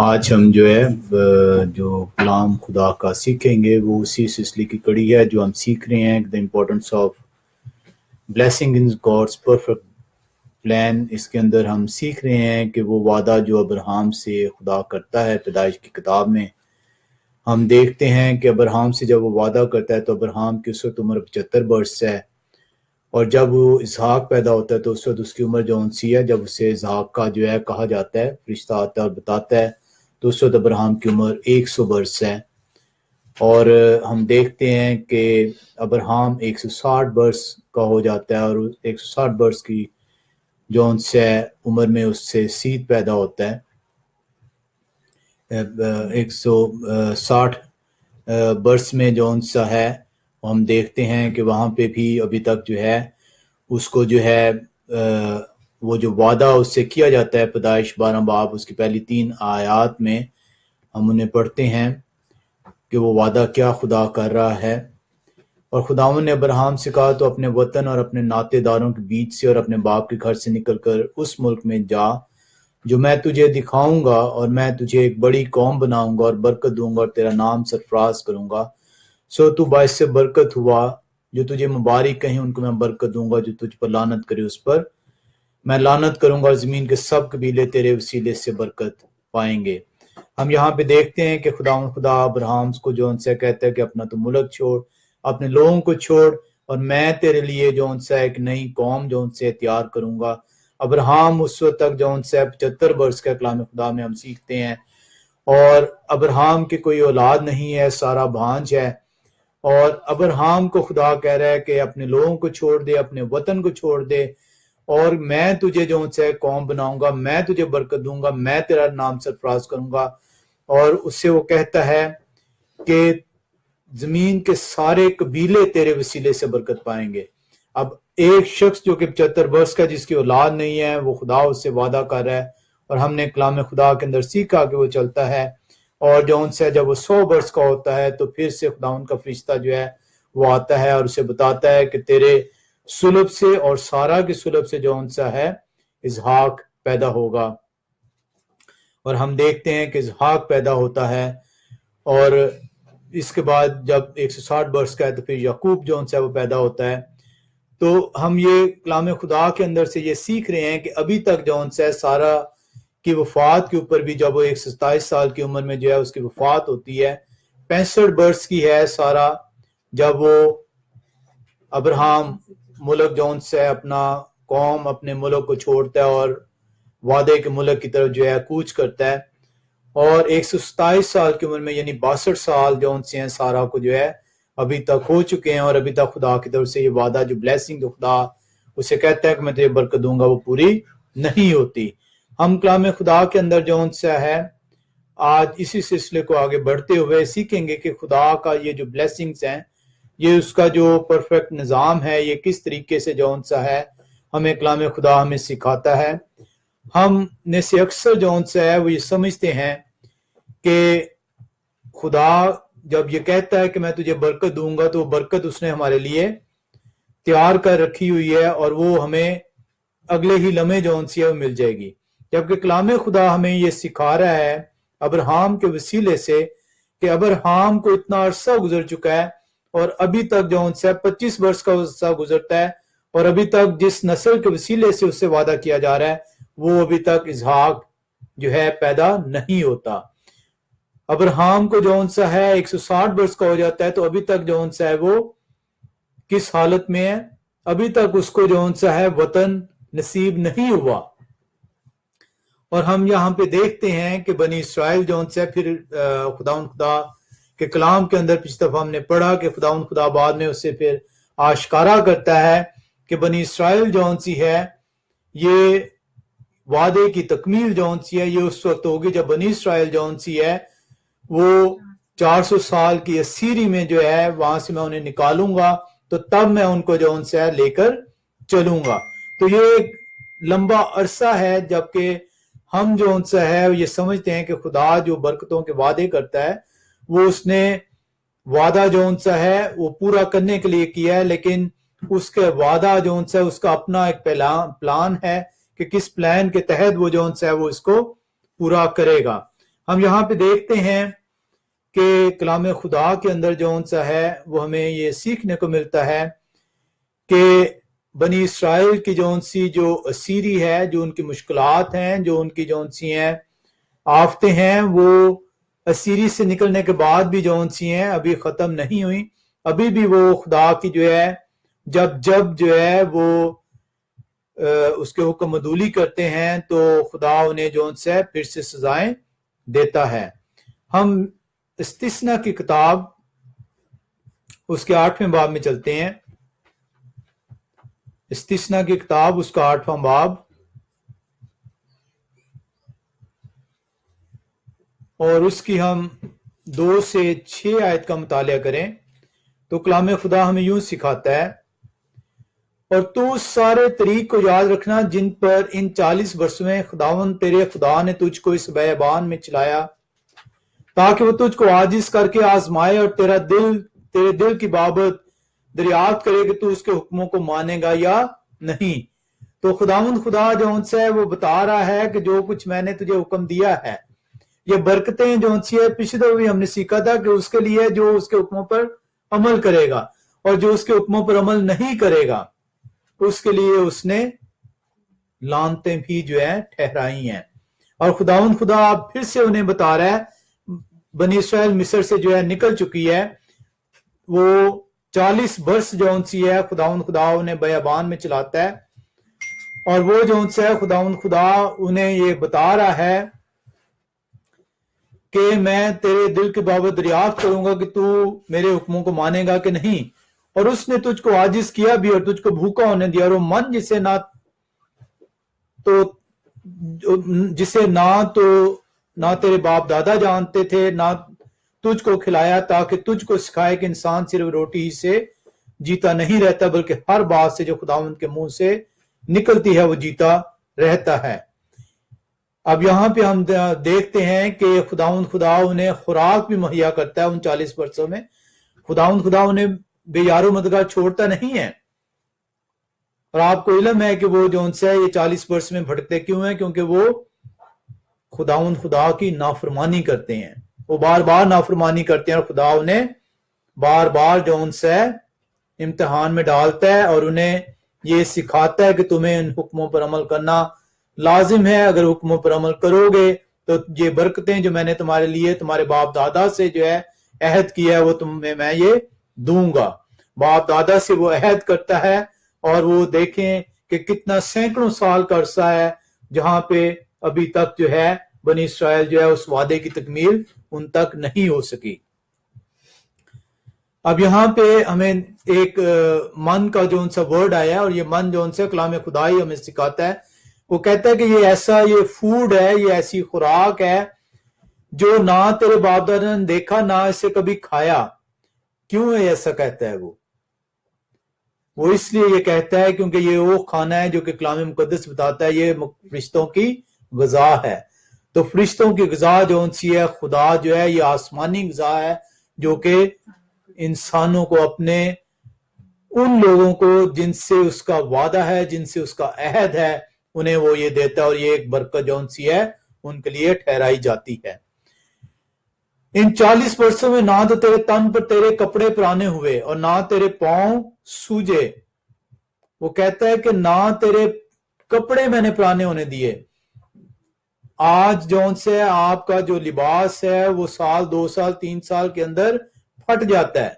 آج ہم جو ہے جو کلام خدا کا سیکھیں گے وہ اسی سلسلے کی کڑی ہے جو ہم سیکھ رہے ہیں the importance of blessing in God's perfect plan. اس کے اندر ہم سیکھ رہے ہیں کہ وہ وعدہ جو ابراہیم سے خدا کرتا ہے پیدائش کی کتاب میں ہم دیکھتے ہیں کہ ابراہیم سے جب وہ وعدہ کرتا ہے تو ابراہیم کی اس وقت عمر 75 برس ہے، اور جب وہ اسحاق پیدا ہوتا ہے تو اس وقت اس کی عمر جو سی ہے، جب اسے اسحاق کا جو ہے کہا جاتا ہے، فرشتہ آتا ہے اور بتاتا ہے، تو اس وقت ابراہیم کی عمر 100 برس ہے۔ اور ہم دیکھتے ہیں کہ ابراہیم 160 برس کا ہو جاتا ہے، اور 160 برس کی جو ان سے عمر میں اس سے سید پیدا ہوتا ہے۔ 160 برس میں جو ان سا ہے، ہم دیکھتے ہیں کہ وہاں پہ بھی ابھی تک جو ہے اس کو جو ہے وہ جو وعدہ اس سے کیا جاتا ہے پیدائش 12 باب اس کی پہلی 3 آیات میں ہم انہیں پڑھتے ہیں کہ وہ وعدہ کیا خدا کر رہا ہے۔ اور خداوند نے ابراہیم سے کہا تو اپنے وطن اور اپنے ناطے داروں کے بیچ سے اور اپنے باپ کے گھر سے نکل کر اس ملک میں جا جو میں تجھے دکھاؤں گا، اور میں تجھے ایک بڑی قوم بناؤں گا اور برکت دوں گا اور تیرا نام سرفراز کروں گا، سو تو باعث سے برکت ہوا۔ جو تجھے مبارک کہیں ان کو میں برکت دوں گا، جو تجھ پر لعنت کرے اس پر میں لعنت کروں گا، اور زمین کے سب قبیلے تیرے وسیلے سے برکت پائیں گے۔ ہم یہاں پہ دیکھتے ہیں کہ خدا ابراہیم کو جو ان سے کہتا ہے کہ اپنا تو ملک چھوڑ، اپنے لوگوں کو چھوڑ، اور میں تیرے لیے جو ان سے ایک نئی قوم جو ان سے تیار کروں گا۔ ابراہیم اس وقت تک جو ان سے 75 برس کا کلام خدا میں ہم سیکھتے ہیں، اور ابراہیم کی کوئی اولاد نہیں ہے، سارا بھانج ہے، اور ابراہیم کو خدا کہہ رہا ہے کہ اپنے لوگوں کو چھوڑ دے، اپنے وطن کو چھوڑ دے، اور میں تجھے جو ان سے قوم بناؤں گا، میں تجھے برکت دوں گا، میں تیرا نام سرفراز کروں گا۔ اور اس سے وہ کہتا ہے کہ زمین کے سارے قبیلے تیرے وسیلے سے برکت پائیں گے۔ اب ایک شخص جو کہ 75 برس کا جس کی اولاد نہیں ہے، وہ خدا اس سے وعدہ کر رہا ہے، اور ہم نے کلام خدا کے اندر سیکھا کہ وہ چلتا ہے، اور جو ان سے جب وہ 100 برس کا ہوتا ہے تو پھر سے خدا ان کا فرشتہ جو ہے وہ آتا ہے اور اسے بتاتا ہے کہ تیرے سلب سے اور سارا کی سلب سے جو ان سے ہے اسحاق پیدا ہوگا۔ اور ہم دیکھتے ہیں کہ اسحاق پیدا ہوتا ہے، اور اس کے بعد جب 160 برس کا ہے تو پھر یعقوب جو ان سے وہ پیدا ہوتا ہے۔ تو ہم یہ کلام خدا کے اندر سے یہ سیکھ رہے ہیں کہ ابھی تک جو ان سے سارا کی وفات کے اوپر بھی، جب وہ 127 سال کی عمر میں جو ہے اس کی وفات ہوتی ہے، 65 برس کی ہے سارا جب وہ ابراہیم ملک جو ان سے اپنا قوم اپنے ملک کو چھوڑتا ہے اور وعدے کے ملک کی طرف جو ہے کوچ کرتا ہے، اور 127 سال کی عمر میں یعنی 62 سال جو ان سے ہیں سارا کو جو ہے ابھی تک ہو چکے ہیں، اور ابھی تک خدا کی طرف سے یہ وعدہ جو بلیسنگ جو خدا اسے کہتا ہے کہ میں تجھے برکت دوں گا وہ پوری نہیں ہوتی۔ ہم کلام خدا کے اندر جو ان سے ہے آج اسی سلسلے کو آگے بڑھتے ہوئے سیکھیں گے کہ خدا کا یہ جو بلیسنگز ہیں، یہ اس کا جو پرفیکٹ نظام ہے، یہ کس طریقے سے جو ان سا ہے ہمیں کلام خدا ہمیں سکھاتا ہے۔ ہم نے سے اکثر جو ان سے ہے وہ یہ سمجھتے ہیں کہ خدا جب یہ کہتا ہے کہ میں تجھے برکت دوں گا تو وہ برکت اس نے ہمارے لیے تیار کر رکھی ہوئی ہے، اور وہ ہمیں اگلے ہی لمحے جو ان سے وہ مل جائے گی، جبکہ کلام خدا ہمیں یہ سکھا رہا ہے ابراہیم کے وسیلے سے کہ ابراہیم کو اتنا عرصہ گزر چکا ہے، اور ابھی تک جو ان سے 25 برس کا عرصہ گزرتا ہے، اور ابھی تک جس نسل کے وسیلے سے اس سے وعدہ کیا جا رہا ہے وہ ابھی تک اسحاق جو ہے پیدا نہیں ہوتا۔ ابراہیم کو جو ان سا ہے 160 برس کا ہو جاتا ہے تو ابھی تک جو ان سا ہے وہ کس حالت میں ہے؟ ابھی تک اس کو جو ان سا ہے وطن نصیب نہیں ہوا۔ اور ہم یہاں پہ دیکھتے ہیں کہ بنی اسرائیل جو ان سے پھر خدا کے کلام کے اندر پچھلی دفعہ ہم نے پڑھا کہ خدا بعد میں اس سے پھر آشکارا کرتا ہے کہ بنی اسرائیل جو ان سی ہے یہ وعدے کی تکمیل جو ان سی ہے یہ اس وقت ہوگی جب بنی اسرائیل جو ان سی ہے وہ 400 سال کی اسیری میں جو ہے وہاں سے میں انہیں نکالوں گا، تو تب میں ان کو جو ان سے لے کر چلوں گا۔ تو یہ ایک لمبا عرصہ ہے، جبکہ ہم جو ان سے ہے یہ سمجھتے ہیں کہ خدا جو برکتوں کے وعدے کرتا ہے وہ اس نے وعدہ جو ان سے ہے وہ پورا کرنے کے لیے کیا ہے، لیکن اس کے وعدہ جو ان سے اس کا اپنا ایک پلان ہے کہ کس پلان کے تحت وہ جو ان سے ہے وہ اس کو پورا کرے گا۔ ہم یہاں پہ دیکھتے ہیں کہ کلام خدا کے اندر جو سا ہے وہ ہمیں یہ سیکھنے کو ملتا ہے کہ بنی اسرائیل کی جو اسیری ہے، جو ان کی مشکلات ہیں، جو ان کی سی ہیں آفتیں ہیں، وہ اسیری سے نکلنے کے بعد بھی سی ہیں ابھی ختم نہیں ہوئی. ابھی بھی وہ خدا کی جب وہ اس کے حکم عدولی کرتے ہیں تو خدا انہیں سے پھر سے سزائیں دیتا ہے. ہم استثنا کی کتاب اس کے 8ویں باب میں چلتے ہیں. استثنا کی کتاب اس کا 8واں باب اور اس کی ہم 2 سے 6 آیت کا مطالعہ کریں تو کلام خدا ہمیں یوں سکھاتا ہے، اور تو اس سارے طریق کو یاد رکھنا جن پر ان 40 برسوں میں خداوند تیرے خدا نے تجھ کو اس بیابان میں چلایا، تاکہ وہ تجھ کو عاجز کر کے آزمائے اور تیرے دل کی بابت دریافت کرے کہ تو اس کے حکموں کو مانے گا یا نہیں. تو خداوند خدا سے ہے وہ بتا رہا ہے کہ جو کچھ میں نے تجھے حکم دیا ہے، یہ برکتیں سی ہے، پچھلے دفعہ بھی ہم نے سیکھا تھا کہ اس کے لیے جو اس کے حکموں پر عمل کرے گا، اور جو اس کے حکموں پر عمل نہیں کرے گا اس کے لیے اس نے لعنتیں بھی ٹھہرائی ہیں. اور خداوند خدا پھر سے انہیں بتا رہا ہے، بنی اسرائیل مصر سے نکل چکی ہے، وہ 40 برس سی ہے خداوند خدا انہیں بیابان میں چلاتا ہے، اور وہ ہے خداوند خدا انہیں یہ بتا رہا ہے کہ میں تیرے دل کے بابت دریافت کروں گا کہ تو میرے حکموں کو مانے گا کہ نہیں. اور اس نے تجھ کو عاجز کیا بھی اور تجھ کو بھوکا ہونے دیا، اور وہ من جسے نہ تیرے باپ دادا جانتے تھے نہ تجھ کو کھلایا، تاکہ تجھ کو سکھائے کہ انسان صرف روٹی ہی سے جیتا نہیں رہتا بلکہ ہر بات سے جو خداوند کے منہ سے نکلتی ہے وہ جیتا رہتا ہے. اب یہاں پہ ہم دیکھتے ہیں کہ خداوند خدا انہیں خوراک بھی مہیا کرتا ہے ان 40 برسوں میں. خداوند خدا انہیں بے یار و مددگار چھوڑتا نہیں ہے، اور آپ کو علم ہے کہ وہ یہ 40 برس میں بھٹکتے کیوں ہیں؟ کیونکہ وہ خداوند خدا کی نافرمانی کرتے ہیں، وہ بار بار نافرمانی کرتے ہیں، اور خدا انہیں بار بار امتحان میں ڈالتا ہے اور انہیں یہ سکھاتا ہے کہ تمہیں ان حکموں پر عمل کرنا لازم ہے. اگر حکموں پر عمل کرو گے تو یہ برکتیں جو میں نے تمہارے لیے تمہارے باپ دادا سے عہد کیا ہے وہ تمہیں میں یہ دوں گا. باپ دادا سے وہ عہد کرتا ہے، اور وہ دیکھیں کہ کتنا سینکڑوں سال کا عرصہ ہے جہاں پہ ابھی تک بنی اسرائیل اس وعدے کی تکمیل ان تک نہیں ہو سکی. اب یہاں پہ ہمیں ایک من کا سا ورڈ آیا، اور یہ من کلام خدائی ہمیں سکھاتا ہے. وہ کہتا ہے کہ یہ فوڈ ہے، یہ ایسی خوراک ہے جو نہ تیرے باپ دادا نے دیکھا نہ اسے کبھی کھایا. کیوں ہے ایسا کہتا ہے؟ وہ اس لیے یہ کہتا ہے کیونکہ یہ وہ کھانا ہے جو کہ کلام مقدس بتاتا ہے یہ فرشتوں کی غذا ہے. تو فرشتوں کی غذا سی ہے خدا یہ آسمانی غذا ہے جو کہ انسانوں کو اپنے ان لوگوں کو جن سے اس کا وعدہ ہے، جن سے اس کا عہد ہے، انہیں وہ یہ دیتا ہے، اور یہ ایک برکت سی ہے ان کے لیے ٹھہرائی جاتی ہے. ان 40 برسوں میں نہ تو تیرے تن پر تیرے کپڑے پرانے ہوئے اور نہ تیرے پاؤں سوجے. وہ کہتا ہے کہ نہ تیرے کپڑے میں نے پرانے ہونے دیے. آج سے آپ کا جو لباس ہے وہ 1 2 سال 3 سال کے اندر پھٹ جاتا ہے،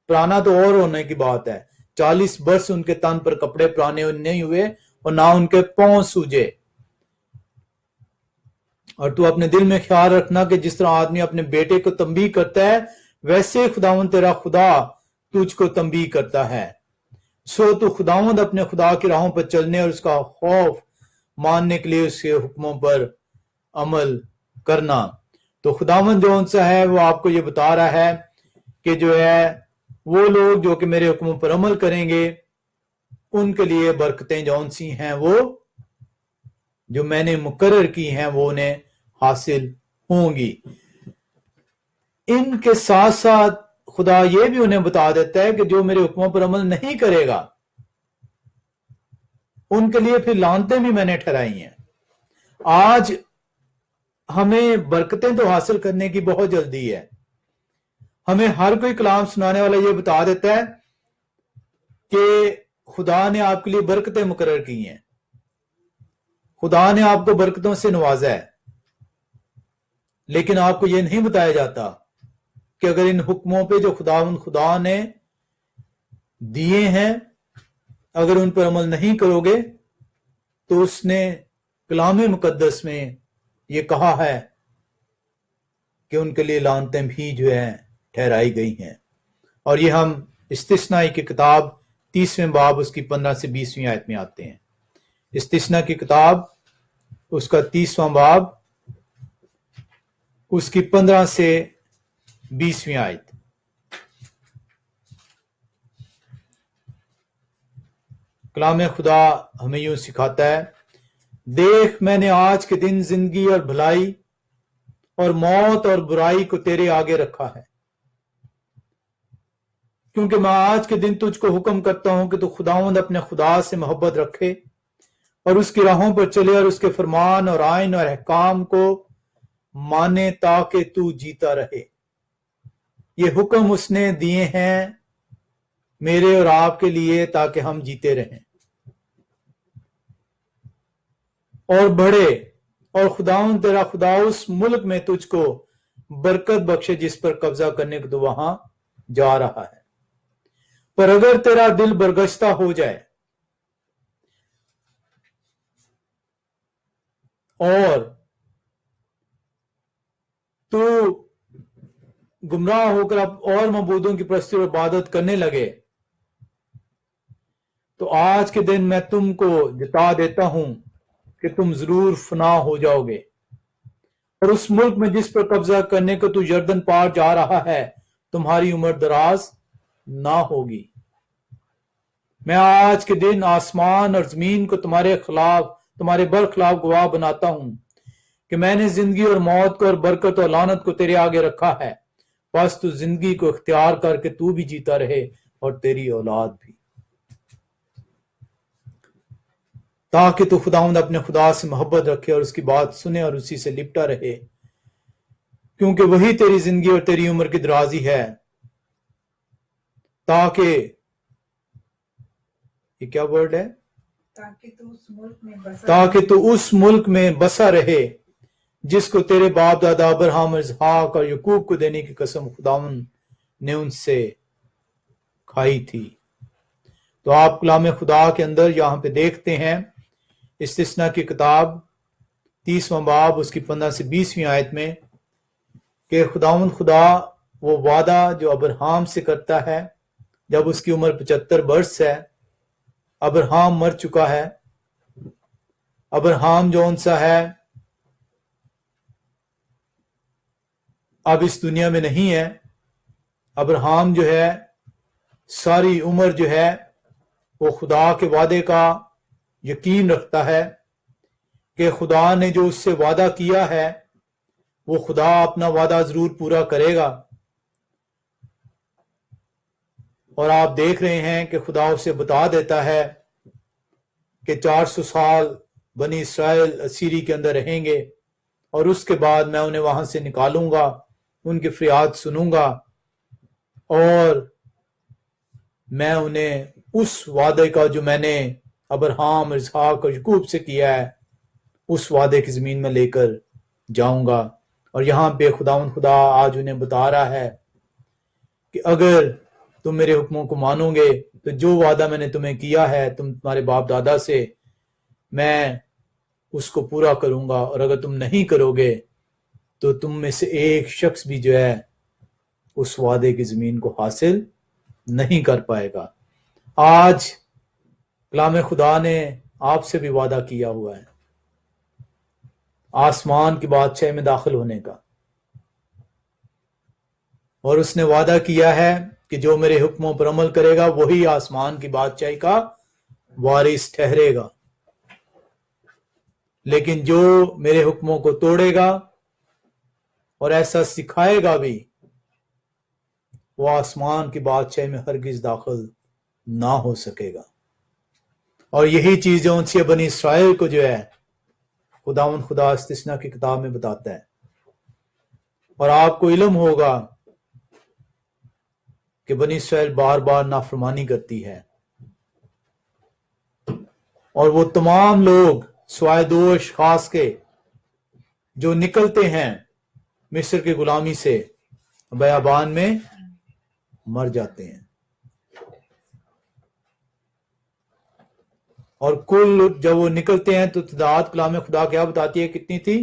پرانا تو اور ہونے کی بات ہے. 40 برس ان کے تن پر کپڑے پرانے نہیں ہوئے اور نہ ان کے پاؤں سوجے. اور تو اپنے دل میں خیال رکھنا کہ جس طرح آدمی اپنے بیٹے کو تنبیہ کرتا ہے ویسے خداوند تیرا خدا تجھ کو تنبیہ کرتا ہے. تو خداوند اپنے خدا کی راہوں پر چلنے اور اس کا خوف ماننے کے لیے اس کے حکموں پر عمل کرنا. تو خداوند سا ہے وہ آپ کو یہ بتا رہا ہے کہ وہ لوگ جو کہ میرے حکموں پر عمل کریں گے ان کے لیے برکتیں سی ہیں وہ جو میں نے مقرر کی ہیں وہ انہیں حاصل ہوں گی. ان کے ساتھ ساتھ خدا یہ بھی انہیں بتا دیتا ہے کہ جو میرے حکموں پر عمل نہیں کرے گا ان کے لیے پھر لعنتیں بھی میں نے ٹھہرائی ہیں. آج ہمیں برکتیں تو حاصل کرنے کی بہت جلدی ہے. ہمیں ہر کوئی کلام سنانے والا یہ بتا دیتا ہے کہ خدا نے آپ کے لیے برکتیں مقرر کی ہیں، خدا نے آپ کو برکتوں سے نوازا ہے، لیکن آپ کو یہ نہیں بتایا جاتا کہ اگر ان حکموں پہ جو خدا نے دیے ہیں اگر ان پر عمل نہیں کرو گے تو اس نے کلام مقدس میں یہ کہا ہے کہ ان کے لیے لعنتیں بھی جو ہیں ٹھہرائی گئی ہیں. اور یہ ہم استثناء کی کتاب 30ویں باب اس کی 15 سے 20ویں آیت میں آتے ہیں. استثناء کی کتاب اس کا 30واں باب اس کی 15 سے 20ویں آیت. کلام خدا ہمیں یوں سکھاتا ہے، دیکھ میں نے آج کے دن زندگی اور بھلائی اور موت اور برائی کو تیرے آگے رکھا ہے، کیونکہ میں آج کے دن تجھ کو حکم کرتا ہوں کہ تو خداوند اپنے خدا سے محبت رکھے اور اس کی راہوں پر چلے اور اس کے فرمان اور آئین اور احکام کو مانے تاکہ تو جیتا رہے. یہ حکم اس نے دیے ہیں میرے اور آپ کے لیے تاکہ ہم جیتے رہیں اور بڑھے، اور خداوند تیرا خدا اس ملک میں تجھ کو برکت بخشے جس پر قبضہ کرنے کو تو وہاں جا رہا ہے. پر اگر تیرا دل برگشتہ ہو جائے اور تو گمراہ ہو کر اب اور معبودوں کی پرستی اور عبادت کرنے لگے تو آج کے دن میں تم کو جتا دیتا ہوں کہ تم ضرور فنا ہو جاؤ گے، اور اس ملک میں جس پر قبضہ کرنے کو تو یردن پار جا رہا ہے تمہاری عمر دراز نہ ہوگی. میں آج کے دن آسمان اور زمین کو تمہارے برخلاف گواہ بناتا ہوں کہ میں نے زندگی اور موت کو اور برکت اور لعنت کو تیرے آگے رکھا ہے، بس تو زندگی کو اختیار کر کے تو بھی جیتا رہے اور تیری اولاد بھی، تاکہ تو خداوند اپنے خدا سے محبت رکھے اور اس کی بات سنے اور اسی سے لپٹا رہے، کیونکہ وہی تیری زندگی اور تیری عمر کی درازی ہے، تاکہ یہ کیا ورڈ ہے، تاکہ تو اس ملک میں بسا رہے جس کو تیرے باپ دادا ابراہیم اور اسحاق اور یعقوب کو دینے کی قسم خداوند نے ان سے کھائی تھی. تو آپ کلام خدا کے اندر یہاں پہ دیکھتے ہیں استثناء کی کتاب 30واں باب اس کی 15 سے 20ویں آیت میں کہ خداوند خدا وہ وعدہ جو ابراہیم سے کرتا ہے جب اس کی عمر 75 برس ہے. ابراہیم مر چکا ہے، ابراہیم جو ان سا ہے اب اس دنیا میں نہیں ہے. ابراہیم جو ہے ساری عمر جو ہے وہ خدا کے وعدے کا یقین رکھتا ہے کہ خدا نے جو اس سے وعدہ کیا ہے وہ خدا اپنا وعدہ ضرور پورا کرے گا. اور آپ دیکھ رہے ہیں کہ خدا اسے بتا دیتا ہے کہ 400 سال بنی اسرائیل اسیری کے اندر رہیں گے اور اس کے بعد میں انہیں وہاں سے نکالوں گا، ان کی فریاد سنوں گا اور میں انہیں اس وعدے کا جو میں نے ابراہیم، اسحاق اور یعقوب سے کیا ہے اس وعدے کی زمین میں لے کر جاؤں گا. اور یہاں پہ خدا آج انہیں بتا رہا ہے کہ اگر تم میرے حکموں کو مانو گے تو جو وعدہ میں نے تمہیں کیا ہے تمہارے باپ دادا سے میں اس کو پورا کروں گا، اور اگر تم نہیں کرو گے تو تم میں سے ایک شخص بھی جو ہے اس وعدے کی زمین کو حاصل نہیں کر پائے گا. آج کلام خدا نے آپ سے بھی وعدہ کیا ہوا ہے آسمان کی بادشاہی میں داخل ہونے کا، اور اس نے وعدہ کیا ہے کہ جو میرے حکموں پر عمل کرے گا وہی آسمان کی بادشاہی کا وارث ٹھہرے گا، لیکن جو میرے حکموں کو توڑے گا اور ایسا سکھائے گا بھی وہ آسمان کی بادشاہی میں ہرگز داخل نہ ہو سکے گا. اور یہی چیز جو ان سے بنی اسرائیل کو جو ہے خدا استثنا کی کتاب میں بتاتا ہے. اور آپ کو علم ہوگا کہ بنی اسرائیل بار بار نافرمانی کرتی ہے، اور وہ تمام لوگ سوائے 2 اشخاص کے جو نکلتے ہیں مصر کی غلامی سے بیابان میں مر جاتے ہیں. اور کل جب وہ نکلتے ہیں تو تعداد کلام خدا کیا بتاتی ہے کتنی تھی؟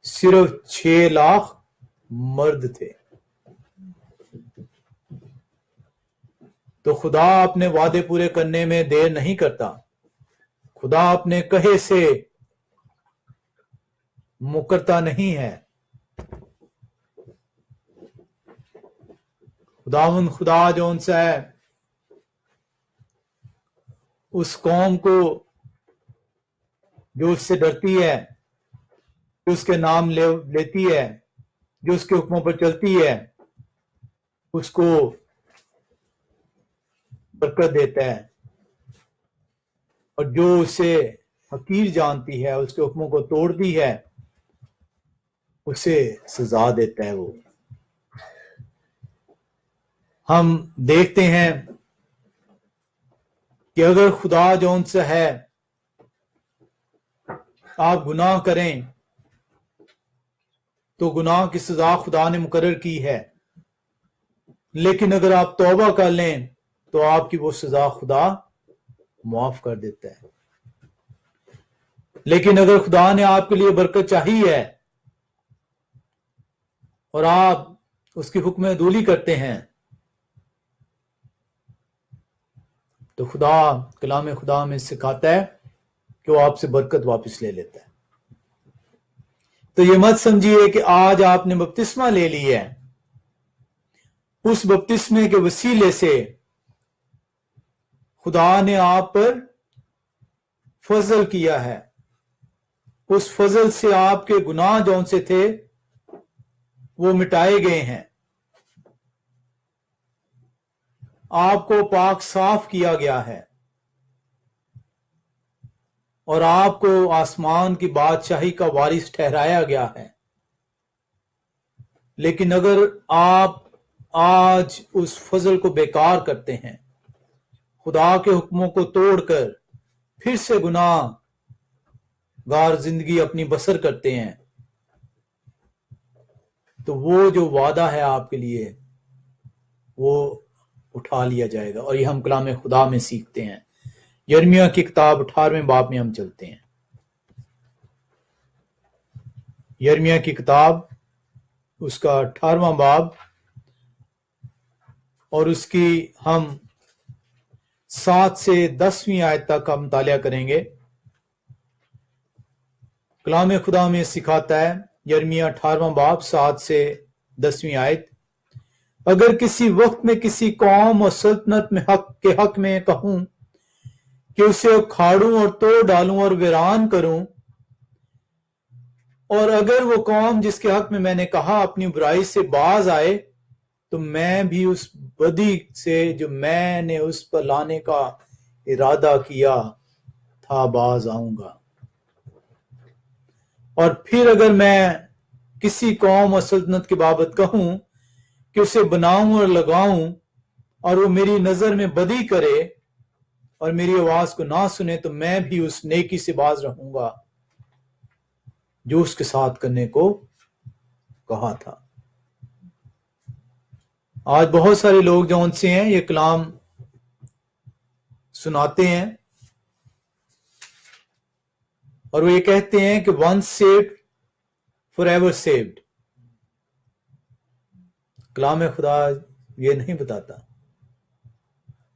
صرف 6 لاکھ مرد تھے. تو خدا اپنے وعدے پورے کرنے میں دیر نہیں کرتا. خدا اپنے کہے سے مکرتا نہیں ہے. خدا جو ان سے ہے اس قوم کو جو اس سے ڈرتی ہے، جو اس کے نام لیتی ہے، جو اس کے حکموں پر چلتی ہے، اس کو برکت دیتا ہے، اور جو اسے حقیر جانتی ہے، اس کے حکموں کو توڑتی ہے، اسے سزا دیتا ہے. وہ ہم دیکھتے ہیں کہ اگر خدا جو ان سے ہے آپ گناہ کریں تو گناہ کی سزا خدا نے مقرر کی ہے، لیکن اگر آپ توبہ کر لیں تو آپ کی وہ سزا خدا معاف کر دیتا ہے. لیکن اگر خدا نے آپ کے لیے برکت چاہی ہے اور آپ اس کی حکم عدولی کرتے ہیں تو خدا کلام خدا میں سکھاتا ہے کہ وہ آپ سے برکت واپس لے لیتا ہے. تو یہ مت سمجھیے کہ آج آپ نے بپتسمہ لے لی ہے، اس بپتسمے کے وسیلے سے خدا نے آپ پر فضل کیا ہے. اس فضل سے آپ کے گناہ جون سے تھے وہ مٹائے گئے ہیں، آپ کو پاک صاف کیا گیا ہے، اور آپ کو آسمان کی بادشاہی کا وارث ٹھہرایا گیا ہے. لیکن اگر آپ آج اس فضل کو بیکار کرتے ہیں، خدا کے حکموں کو توڑ کر پھر سے گناہ گار زندگی اپنی بسر کرتے ہیں، تو وہ جو وعدہ ہے آپ کے لیے وہ اٹھا لیا جائے گا. اور یہ ہم کلام خدا میں سیکھتے ہیں. یرمیہ کی کتاب 18ویں باب میں ہم چلتے ہیں. یرمیہ کی کتاب اس کا 18واں باب اور اس کی ہم 7 سے 10ویں آیت تک ہم مطالعہ کریں گے. کلام خدا میں سکھاتا ہے یرمیہ 18واں باب 7 سے 10ویں آیت: اگر کسی وقت میں کسی قوم اور سلطنت میں حق میں کہوں کہ اسے اکھاڑوں اور توڑ ڈالوں اور ویران کروں، اور اگر وہ قوم جس کے حق میں میں نے کہا اپنی برائی سے باز آئے تو میں بھی اس بدی سے جو میں نے اس پر لانے کا ارادہ کیا تھا باز آؤں گا. اور پھر اگر میں کسی قوم اور سلطنت کی بابت کہوں کہ اسے بناؤں اور لگاؤں اور وہ میری نظر میں بدی کرے اور میری آواز کو نہ سنے تو میں بھی اس نیکی سے باز رہوں گا جو اس کے ساتھ کرنے کو کہا تھا. آج بہت سارے لوگ جو ان سے ہیں یہ کلام سناتے ہیں اور وہ یہ کہتے ہیں کہ once saved forever saved. کلام خدا یہ نہیں بتاتا.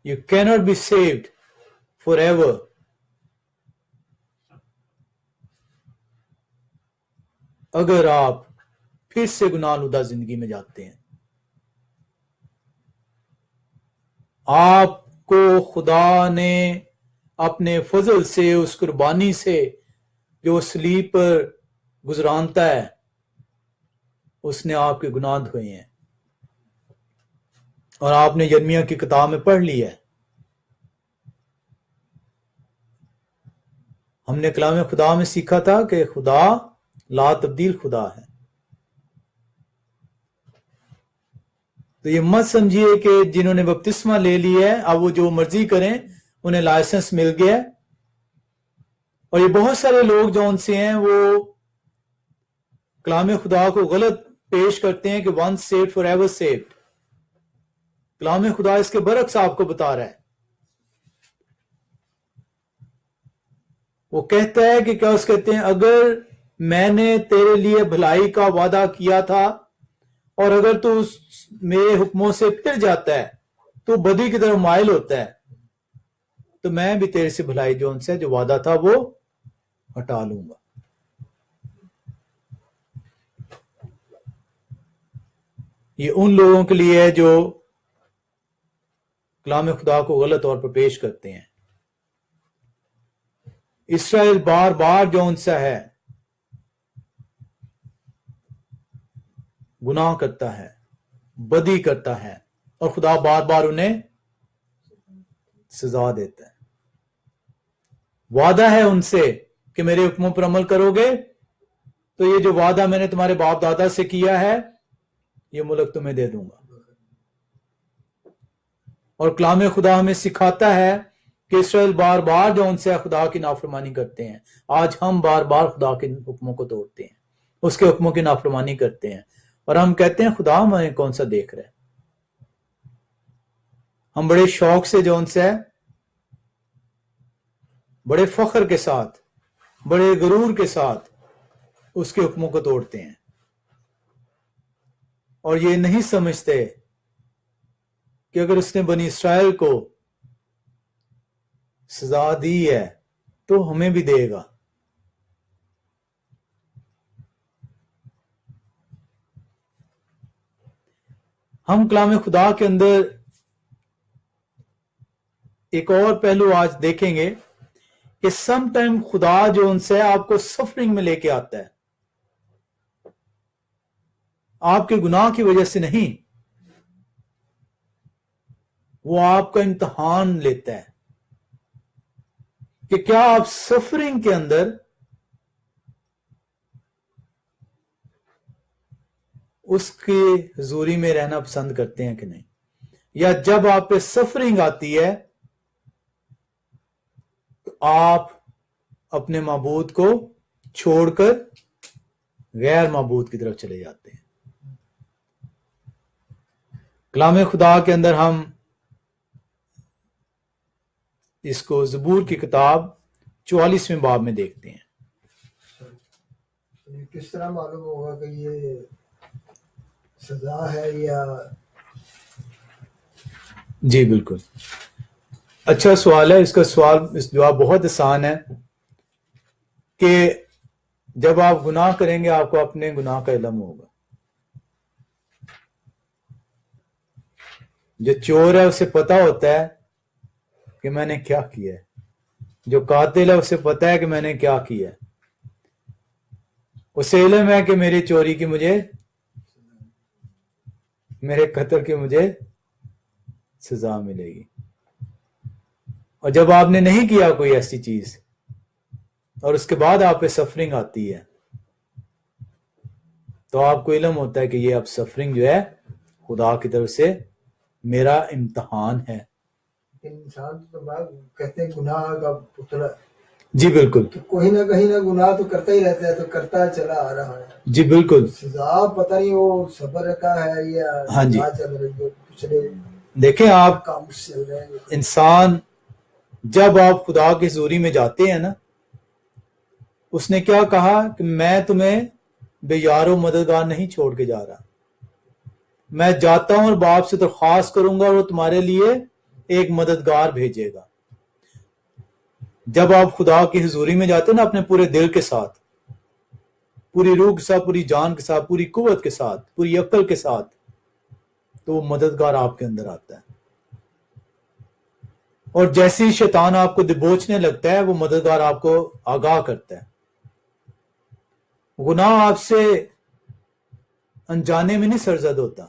You cannot be saved forever. اگر آپ پھر سے گناہ آلودہ زندگی میں جاتے ہیں، آپ کو خدا نے اپنے فضل سے اس قربانی سے جو صلیب پر گزرانتا ہے اس نے آپ کے گناہ دھوئے ہیں. اور آپ نے یرمیہ کی کتاب میں پڑھ لی ہے. ہم نے کلام خدا میں سیکھا تھا کہ خدا لا تبدیل خدا ہے. تو یہ مت سمجھیے کہ جنہوں نے بپتسمہ لے لی ہے اب وہ جو مرضی کریں انہیں لائسنس مل گیا. اور یہ بہت سارے لوگ جو ان سے ہیں وہ کلام خدا کو غلط پیش کرتے ہیں کہ once saved forever saved. کلام خدا اس کے برعکس آپ کو بتا رہا ہے. وہ کہتا ہے کہ کیا اس کہتے ہیں اگر میں نے تیرے لیے بھلائی کا وعدہ کیا تھا اور اگر تو میرے حکموں سے پھر جاتا ہے تو بدی کی طرف مائل ہوتا ہے تو میں بھی تیرے سے بھلائی جو ان سے جو وعدہ تھا وہ ہٹا لوں گا. یہ ان لوگوں کے لیے ہے جو کلام خدا کو غلط طور پر پیش کرتے ہیں. اسرائیل بار بار جو ان سے ہے گناہ کرتا ہے، بدی کرتا ہے اور خدا بار بار انہیں سزا دیتا ہے. وعدہ ہے ان سے کہ میرے حکموں پر عمل کرو گے تو یہ جو وعدہ میں نے تمہارے باپ دادا سے کیا ہے یہ ملک تمہیں دے دوں گا. اور کلام خدا ہمیں سکھاتا ہے کہ اسرائیل بار بار جو ان سے خدا کی نافرمانی کرتے ہیں. آج ہم بار بار خدا کے حکموں کو توڑتے ہیں، اس کے حکموں کی نافرمانی کرتے ہیں اور ہم کہتے ہیں خدا ہمیں کون سا دیکھ رہا ہے. ہم بڑے شوق سے جو ان سے بڑے فخر کے ساتھ بڑے غرور کے ساتھ اس کے حکموں کو توڑتے ہیں اور یہ نہیں سمجھتے کہ اگر اس نے بنی اسرائیل کو سزا دی ہے تو ہمیں بھی دے گا. ہم کلام خدا کے اندر ایک اور پہلو آج دیکھیں گے کہ سم ٹائم خدا جو ان سے آپ کو سفرنگ میں لے کے آتا ہے، آپ کے گناہ کی وجہ سے نہیں، وہ آپ کا امتحان لیتا ہے کہ کیا آپ سفرنگ کے اندر اس کی حضوری میں رہنا پسند کرتے ہیں کہ نہیں. یا جب آپ پہ سفرنگ آتی ہے تو آپ اپنے معبود کو چھوڑ کر غیر معبود کی طرف چلے جاتے ہیں. کلام خدا کے اندر ہم اس کو زبور کی کتاب 44ویں باب میں دیکھتے ہیں. کس طرح معلوم ہوگا کہ یہ سزا ہے یا؟ جی بالکل اچھا سوال ہے. اس کا اس جواب بہت آسان ہے کہ جب آپ گناہ کریں گے آپ کو اپنے گناہ کا علم ہوگا. جو چور ہے اسے پتا ہوتا ہے کہ میں نے کیا کیا ہے، جو قاتل ہے اسے پتا ہے کہ میں نے کیا کیا ہے، اسے علم ہے کہ میری چوری کی مجھے، میرے قتل کی مجھے سزا ملے گی. اور جب آپ نے نہیں کیا کوئی ایسی چیز اور اس کے بعد آپ پہ سفرنگ آتی ہے تو آپ کو علم ہوتا ہے کہ یہ اب سفرنگ جو ہے خدا کی طرف سے میرا امتحان ہے. انسان تو کہتے ہیں گناہ کا پتلا. جی بالکل. تو کوئی نہ کہیں نہ گناہ تو کرتا ہی رہتا ہے، تو کرتا چلا آ رہا ہے. جی بالکل. سزا پتہ نہیں وہ صبر کا ہے یا ہاں جی. چل رہی ہے پچھلے. دیکھیں آپ کام چل رہے ہیں انسان جب آپ خدا کی حضوری میں جاتے ہیں نا، اس نے کیا کہا کہ میں تمہیں بے یار و مددگار نہیں چھوڑ کے جا رہا، میں جاتا ہوں اور باپ سے درخواست کروں گا اور وہ تمہارے لیے ایک مددگار بھیجے گا. جب آپ خدا کی حضوری میں جاتے ہیں نا اپنے پورے دل کے ساتھ، پوری روح کے ساتھ، پوری جان کے ساتھ، پوری قوت کے ساتھ، پوری عقل کے ساتھ، تو وہ مددگار آپ کے اندر آتا ہے. اور جیسے ہی شیطان آپ کو دبوچنے لگتا ہے وہ مددگار آپ کو آگاہ کرتا ہے. گناہ آپ سے انجانے میں نہیں سرزد ہوتا.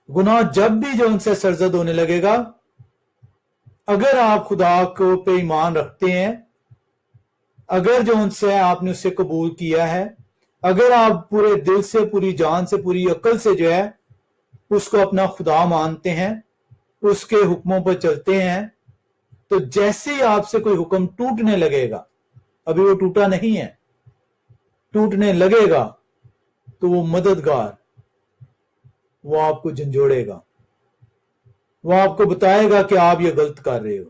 گناہ جب بھی جو ان سے سرزد ہونے لگے گا اگر آپ خدا کو پہ ایمان رکھتے ہیں، اگر جو ان سے آپ نے اسے قبول کیا ہے، اگر آپ پورے دل سے، پوری جان سے، پوری عقل سے جو ہے اس کو اپنا خدا مانتے ہیں، اس کے حکموں پر چلتے ہیں، تو جیسے ہی آپ سے کوئی حکم ٹوٹنے لگے گا، ابھی وہ ٹوٹا نہیں ہے، ٹوٹنے لگے گا، تو وہ مددگار وہ آپ کو جھنجھوڑے گا، وہ آپ کو بتائے گا کہ آپ یہ غلط کر رہے ہو۔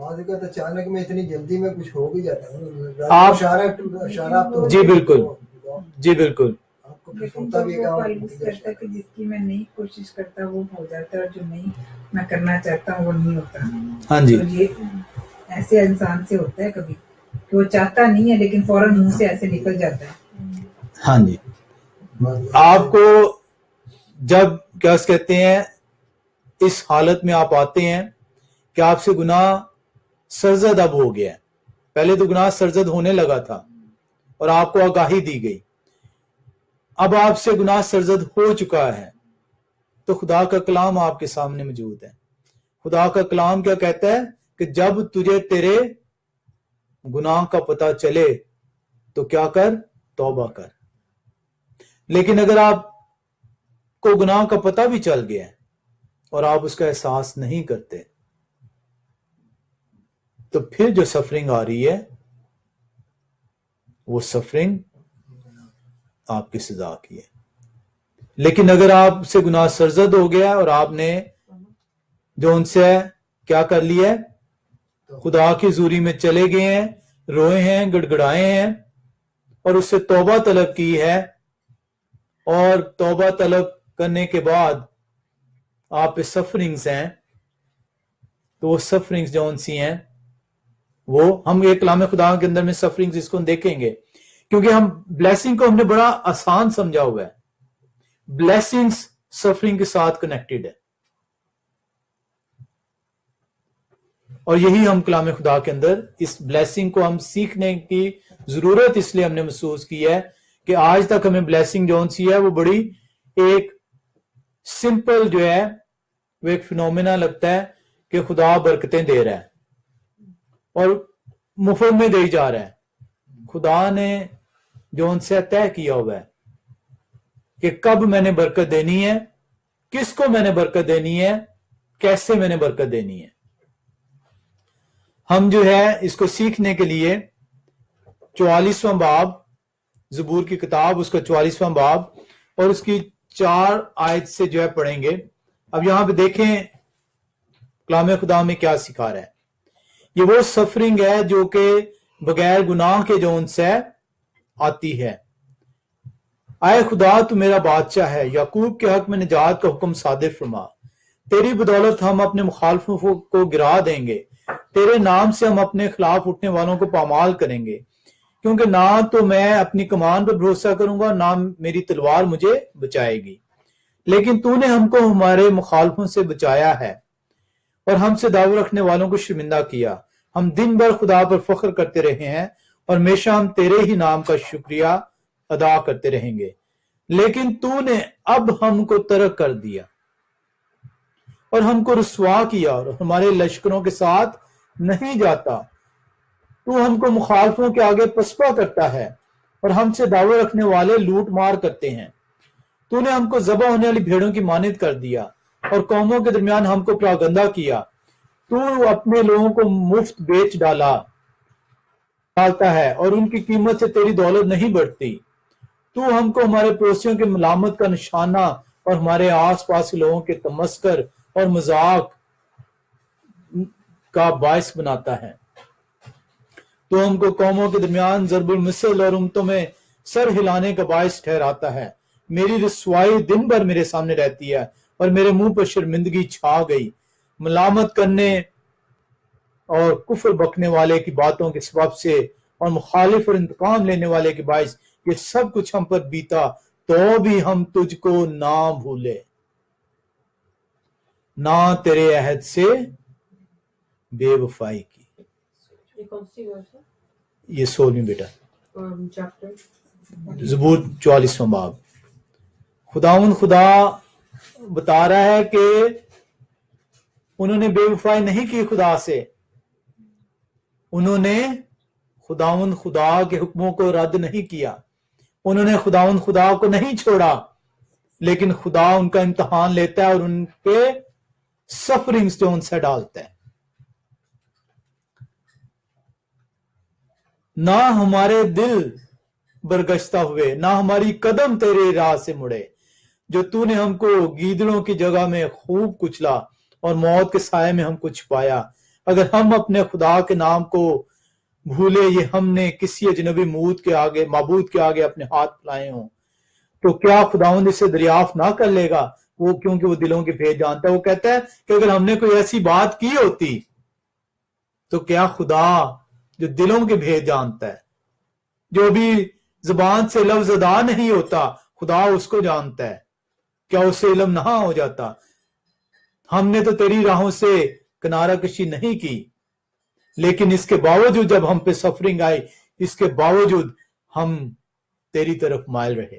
آج کا تو اچانک میں اتنی جلدی میں کچھ ہو بھی جاتا ہے، آپ اشارہ جی بالکل، جی بالکل، آپ کو لیکن ہوتا جو بھی وہ پرہیز کرتا ہے کہ جس کی میں نہیں کوشش کرتا وہ ہو جاتا ہے، اور جو نہیں میں کرنا چاہتا ہوں وہ نہیں ہوتا۔ ہاں جی، تو یہ ایسے انسان سے ہوتا ہے کبھی کہ وہ چاہتا نہیں ہے لیکن فوراً منہ سے ایسے نکل جاتا ہے۔ ہاں جی، آپ کو جب کیا کہتے ہیں اس حالت میں آپ آتے ہیں کہ آپ سے گناہ سرزد اب ہو گیا ہے، پہلے تو گناہ سرزد ہونے لگا تھا اور آپ کو آگاہی دی گئی، اب آپ سے گناہ سرزد ہو چکا ہے، تو خدا کا کلام آپ کے سامنے موجود ہے۔ خدا کا کلام کیا کہتا ہے کہ جب تجھے تیرے گناہ کا پتہ چلے تو کیا کر؟ توبہ کر۔ لیکن اگر آپ کو گناہ کا پتہ بھی چل گیا ہے اور آپ اس کا احساس نہیں کرتے، تو پھر جو سفرنگ آ رہی ہے وہ سفرنگ آپ کی سزا کی ہے۔ لیکن اگر آپ سے گناہ سرزد ہو گیا اور آپ نے جو ان سے کیا کر لیا ہے، خدا کی حضوری میں چلے گئے ہیں، روئے ہیں، گڑ گڑائے ہیں اور اس سے توبہ طلب کی ہے، اور توبہ طلب کرنے کے بعد آپ پہ سفرنگز ہیں، تو وہ سفرنگز جو ان سی ہیں وہ ہم ایک کلام خدا کے اندر میں سفرنگز اس کو دیکھیں گے، کیونکہ ہم بلیسنگ کو ہم نے بڑا آسان سمجھا ہوا ہے۔ بلیسنگز سفرنگ کے ساتھ کنیکٹڈ ہے، اور یہی ہم کلام خدا کے اندر اس بلیسنگ کو ہم سیکھنے کی ضرورت اس لیے ہم نے محسوس کی ہے کہ آج تک ہمیں بلیسنگ جو سی ہے وہ بڑی ایک سمپل جو ہے وہ ایک فینومینا لگتا ہے کہ خدا برکتیں دے رہا ہے اور مفت میں دے جا رہا ہے۔ خدا نے جو ان سے طے کیا ہوا ہے کہ کب میں نے برکت دینی ہے، کس کو میں نے برکت دینی ہے، کیسے میں نے برکت دینی ہے۔ ہم جو ہے اس کو سیکھنے کے لیے 44واں باب، زبور کی کتاب اس کا 44واں باب اور اس کی 4 آیت سے جو ہے پڑھیں گے۔ اب یہاں پہ دیکھیں کلام خدا میں کیا سکھا رہا ہے۔ یہ وہ سفرنگ ہے جو کہ بغیر گناہ کے جو ان سے آتی ہے۔ اے خدا تو میرا بادشاہ ہے، یعقوب کے حق میں نجات کا حکم صادر فرما۔ تیری بدولت ہم اپنے مخالفوں کو گرا دیں گے، تیرے نام سے ہم اپنے خلاف اٹھنے والوں کو پامال کریں گے، کیونکہ نہ تو میں اپنی کمان پر بھروسہ کروں گا، نہ میری تلوار مجھے بچائے گی، لیکن تو نے ہم کو ہمارے مخالفوں سے بچایا ہے اور ہم سے دعوی رکھنے والوں کو شرمندہ کیا۔ ہم دن بھر خدا پر فخر کرتے رہے ہیں اور ہمیشہ ہم تیرے ہی نام کا شکریہ ادا کرتے رہیں گے، لیکن تو نے اب ہم کو ترک کر دیا اور ہم کو رسوا کیا اور ہمارے لشکروں کے ساتھ نہیں جاتا۔ تو ہم کو مخالفوں کے آگے پسپا کرتا ہے اور ہم سے دعوی رکھنے والے لوٹ مار کرتے ہیں۔ تو نے ہم کو ذبح ہونے والی بھیڑوں کی مانند کر دیا اور قوموں کے درمیان ہم کو پراگندہ کیا۔ تو اپنے لوگوں کو مفت بیچ ڈالتا ہے اور ان کی قیمت سے تیری دولت نہیں بڑھتی۔ تو ہم کو ہمارے پڑوسیوں کے ملامت کا نشانہ اور ہمارے آس پاس کے لوگوں کے تمسکر اور مذاق کا باعث بناتا ہے۔ تو ہم کو قوموں کے درمیان ضرب المثل اور امتوں میں سر ہلانے کا باعث ٹھہراتا ہے۔ میری رسوائی دن بھر میرے سامنے رہتی ہے اور میرے منہ پر شرمندگی چھا گئی۔ ملامت کرنے اور کفر بکنے والے کی باتوں کے سبب سے اور مخالف اور انتقام لینے والے کے باعث یہ سب کچھ ہم پر بیتا، تو بھی ہم تجھ کو نہ بھولے، نہ تیرے عہد سے بے وفائی کی۔ یہ 16ویں بیٹا زبور 44واں باب۔ خداوند خدا بتا رہا ہے کہ انہوں نے بے وفائی نہیں کی خدا سے، انہوں نے خداوند خدا کے حکموں کو رد نہیں کیا، انہوں نے خداوند خدا کو نہیں چھوڑا، لیکن خدا ان کا امتحان لیتا ہے اور ان پہ سفرنگز جو ان سے ڈالتا ہے۔ نہ ہمارے دل برگشتہ ہوئے، نہ ہماری قدم تیرے راہ سے مڑے، جو تو نے ہم کو گیدڑوں کی جگہ میں خوب کچلا اور موت کے سائے میں ہم کو چھپایا۔ اگر ہم اپنے خدا کے نام کو بھولے، یہ ہم نے کسی اجنبی معبود کے آگے اپنے ہاتھ پھیلائے ہوں، تو کیا خداوند اسے دریافت نہ کر لے گا؟ وہ کیونکہ وہ دلوں کے بھید جانتا ہے۔ وہ کہتا ہے کہ اگر ہم نے کوئی ایسی بات کی ہوتی تو کیا خدا جو دلوں کے بھید جانتا ہے، جو بھی زبان سے لفظ ادا نہیں ہوتا، خدا اس کو جانتا ہے، کیا اسے علم نہ ہو جاتا؟ ہم نے تو تیری راہوں سے کنارہ کشی نہیں کی، لیکن اس کے باوجود جب ہم پہ سفرنگ آئی، اس کے باوجود ہم تیری طرف مائل رہے۔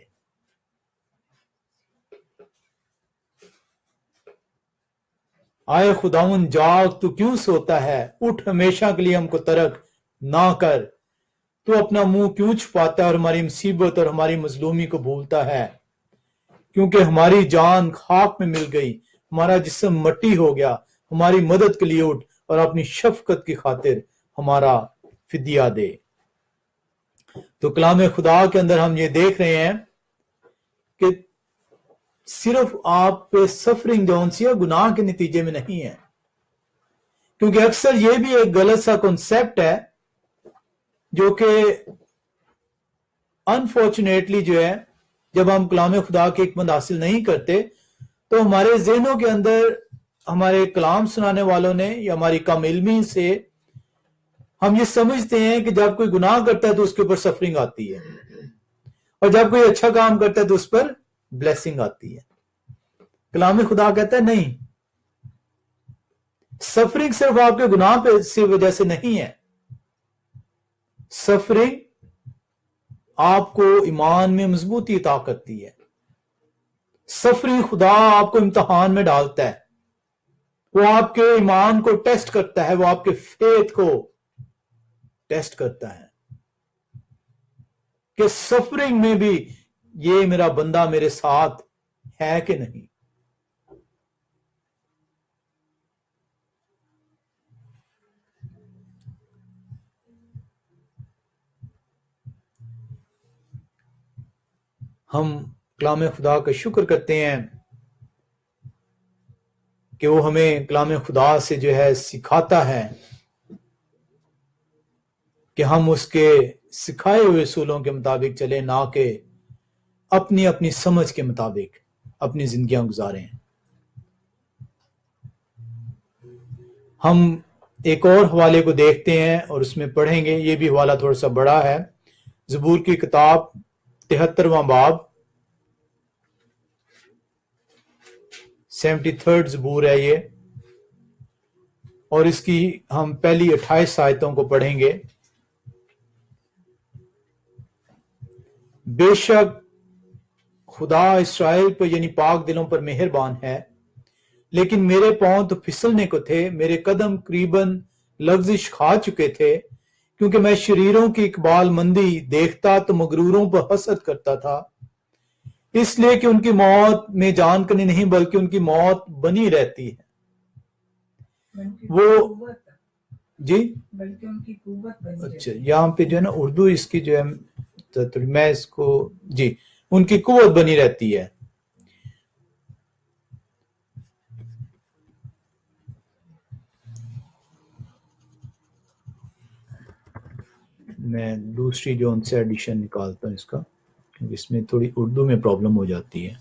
آئے خداوند جاگ، تو کیوں سوتا ہے؟ اٹھ، ہمیشہ کے لیے ہم کو ترک نہ کر۔ تو اپنا منہ کیوں چھپاتا ہے اور ہماری مصیبت اور ہماری مظلومی کو بھولتا ہے؟ کیونکہ ہماری جان خاک میں مل گئی، ہمارا جسم مٹی ہو گیا۔ ہماری مدد کے لیے اٹھ اور اپنی شفقت کی خاطر ہمارا فدیہ دے۔ تو کلام خدا کے اندر ہم یہ دیکھ رہے ہیں کہ صرف آپ پہ سفرنگ جو سی ہے گناہ کے نتیجے میں نہیں ہے، کیونکہ اکثر یہ بھی ایک غلط سا کنسیپٹ ہے جو کہ انفارچونیٹلی جو ہے جب ہم کلام خدا کی حکمت حاصل نہیں کرتے تو ہمارے ذہنوں کے اندر ہمارے کلام سنانے والوں نے یا ہماری کم علمی سے ہم یہ سمجھتے ہیں کہ جب کوئی گناہ کرتا ہے تو اس کے اوپر سفرنگ آتی ہے، اور جب کوئی اچھا کام کرتا ہے تو اس پر بلیسنگ آتی ہے۔ کلام خدا کہتا ہے نہیں، سفرنگ صرف آپ کے گناہ پہ سے وجہ سے نہیں ہے، سفرنگ آپ کو ایمان میں مضبوطی عطا کرتی ہے، سفرنگ خدا آپ کو امتحان میں ڈالتا ہے، وہ آپ کے ایمان کو ٹیسٹ کرتا ہے، وہ آپ کے فیتھ کو ٹیسٹ کرتا ہے کہ سفرنگ میں بھی یہ میرا بندہ میرے ساتھ ہے کہ نہیں۔ ہم کلام خدا کا شکر کرتے ہیں کہ وہ ہمیں کلام خدا سے جو ہے سکھاتا ہے کہ ہم اس کے سکھائے ہوئے اصولوں کے مطابق چلیں، نہ کہ اپنی سمجھ کے مطابق اپنی زندگیاں گزاریں۔ ہم ایک اور حوالے کو دیکھتے ہیں اور اس میں پڑھیں گے، یہ بھی حوالہ تھوڑا سا بڑا ہے، زبور کی کتاب 73واں باب، 73rd زبور ہے یہ، اور اس کی ہم پہلی 28 آیتوں کو پڑھیں گے۔ بے شک خدا اسرائیل پر یعنی پاک دلوں پر مہربان ہے، لیکن میرے پاؤں تو پھسلنے کو تھے، میرے قدم قریباً لغزش کھا چکے تھے، کیونکہ میں شریروں کی اقبال مندی دیکھتا تو مغروروں پر حسد کرتا تھا، اس لیے کہ ان کی موت میں جان کنی نہیں بلکہ ان کی موت بنی رہتی ہے۔ وہ جی بلکہ ان کی قوت بنی اچھا، یہاں پہ جو ہے نا اردو اس کی جو ہے میں اس کو جی ان کی قوت بنی رہتی ہے۔ میں دوسری جو ان سے ایڈیشن نکالتا ہوں اس کا، کیونکہ اس میں تھوڑی اردو میں پرابلم ہو جاتی ہے۔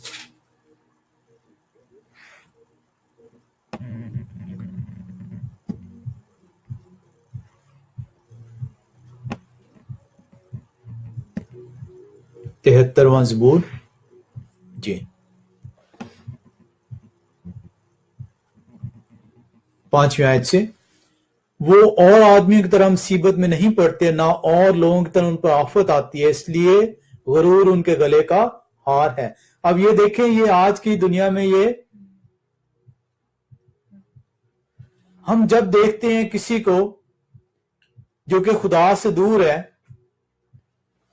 تہترواں زبور جی 5ویں آیت سے، وہ اور آدمیوں کی طرح مصیبت میں نہیں پڑتے، نہ اور لوگوں کی طرح ان پر آفت آتی ہے، اس لیے غرور ان کے گلے کا ہار ہے۔ اب یہ دیکھیں، یہ آج کی دنیا میں یہ ہم جب دیکھتے ہیں کسی کو جو کہ خدا سے دور ہے،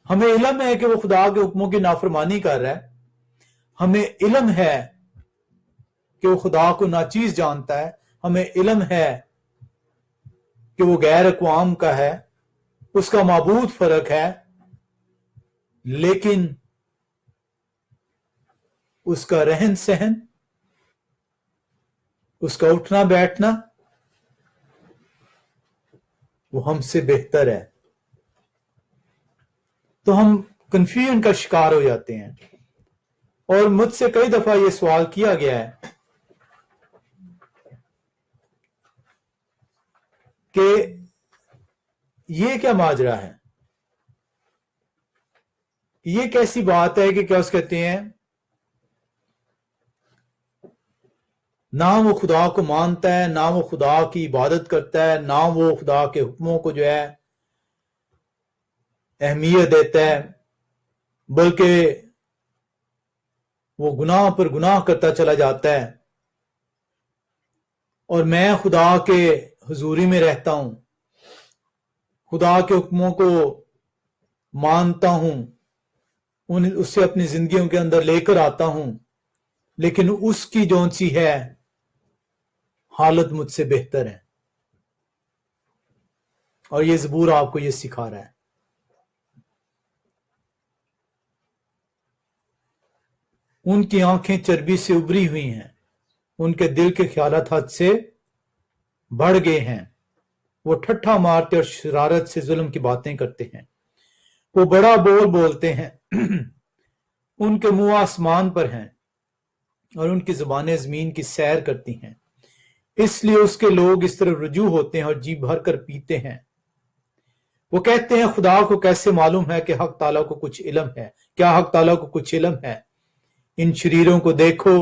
ہمیں علم ہے کہ وہ خدا کے حکموں کی نافرمانی کر رہا ہے، ہمیں علم ہے کہ وہ خدا کو ناچیز جانتا ہے، ہمیں علم ہے کہ وہ غیر اقوام کا ہے، اس کا معبود فرق ہے، لیکن اس کا رہن سہن، اس کا اٹھنا بیٹھنا وہ ہم سے بہتر ہے، تو ہم کنفیوژن کا شکار ہو جاتے ہیں۔ اور مجھ سے کئی دفعہ یہ سوال کیا گیا ہے کہ یہ کیا ماجرا ہے، یہ کیسی بات ہے کہ کیا اس کہتے ہیں نہ وہ خدا کو مانتا ہے، نہ وہ خدا کی عبادت کرتا ہے، نہ وہ خدا کے حکموں کو جو ہے اہمیت دیتا ہے، بلکہ وہ گناہ پر گناہ کرتا چلا جاتا ہے، اور میں خدا کے حضوری میں رہتا ہوں، خدا کے حکموں کو مانتا ہوں، اسے اپنی زندگیوں کے اندر لے کر آتا ہوں، لیکن اس کی جون سی ہے حالت مجھ سے بہتر ہے۔ اور یہ زبور آپ کو یہ سکھا رہا ہے۔ ان کی آنکھیں چربی سے ابری ہوئی ہیں، ان کے دل کے خیالات حد سے بڑھ گئے ہیں، وہ ٹھٹھا مارتے اور شرارت سے ظلم کی باتیں کرتے ہیں، وہ بڑا بول بولتے ہیں، ان کے منہ آسمان پر ہیں اور ان کی زبانیں زمین کی سیر کرتی ہیں، اس لیے اس کے لوگ اس طرح رجوع ہوتے ہیں اور جی بھر کر پیتے ہیں۔ وہ کہتے ہیں خدا کو کیسے معلوم ہے کہ حق تعالیٰ کو کچھ علم ہے، کیا حق تعالیٰ کو کچھ علم ہے؟ ان شریروں کو دیکھو،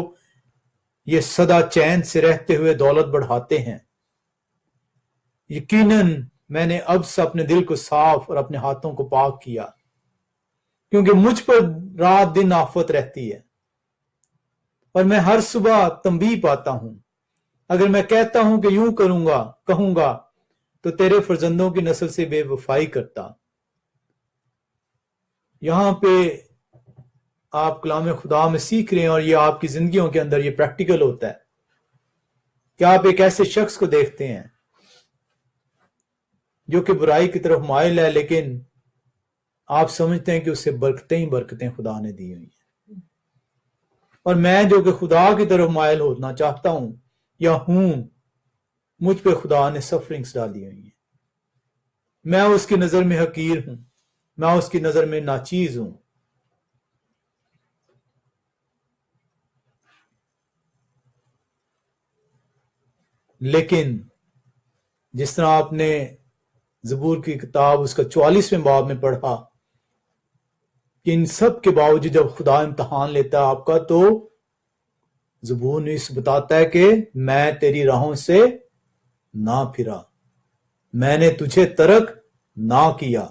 یہ سدا چین سے رہتے ہوئے دولت بڑھاتے ہیں۔ یقیناً میں نے اب سے اپنے دل کو صاف اور اپنے ہاتھوں کو پاک کیا، کیونکہ مجھ پر رات دن آفت رہتی ہے اور میں ہر صبح تنبیہ پاتا ہوں۔ اگر میں کہتا ہوں کہ یوں کہوں گا تو تیرے فرزندوں کی نسل سے بے وفائی کرتا۔ یہاں پہ آپ کلام خدا میں سیکھ رہے ہیں اور یہ آپ کی زندگیوں کے اندر یہ پریکٹیکل ہوتا ہے کہ آپ ایک ایسے شخص کو دیکھتے ہیں جو کہ برائی کی طرف مائل ہے، لیکن آپ سمجھتے ہیں کہ اسے برکتیں ہی برکتیں خدا نے دی ہوئی ہیں، اور میں جو کہ خدا کی طرف مائل ہونا چاہتا ہوں یا ہوں، مجھ پہ خدا نے سفرنگز ڈالی ہوئی ہیں، میں اس کی نظر میں حقیر ہوں، میں اس کی نظر میں ناچیز ہوں۔ لیکن جس طرح آپ نے زبور کی کتاب اس کا 44ویں باب میں پڑھا کہ ان سب کے باوجود جب خدا امتحان لیتا ہے آپ کا، تو زبور نے اس بتاتا ہے کہ میں تیری راہوں سے نہ پھرا، میں نے تجھے ترک نہ کیا۔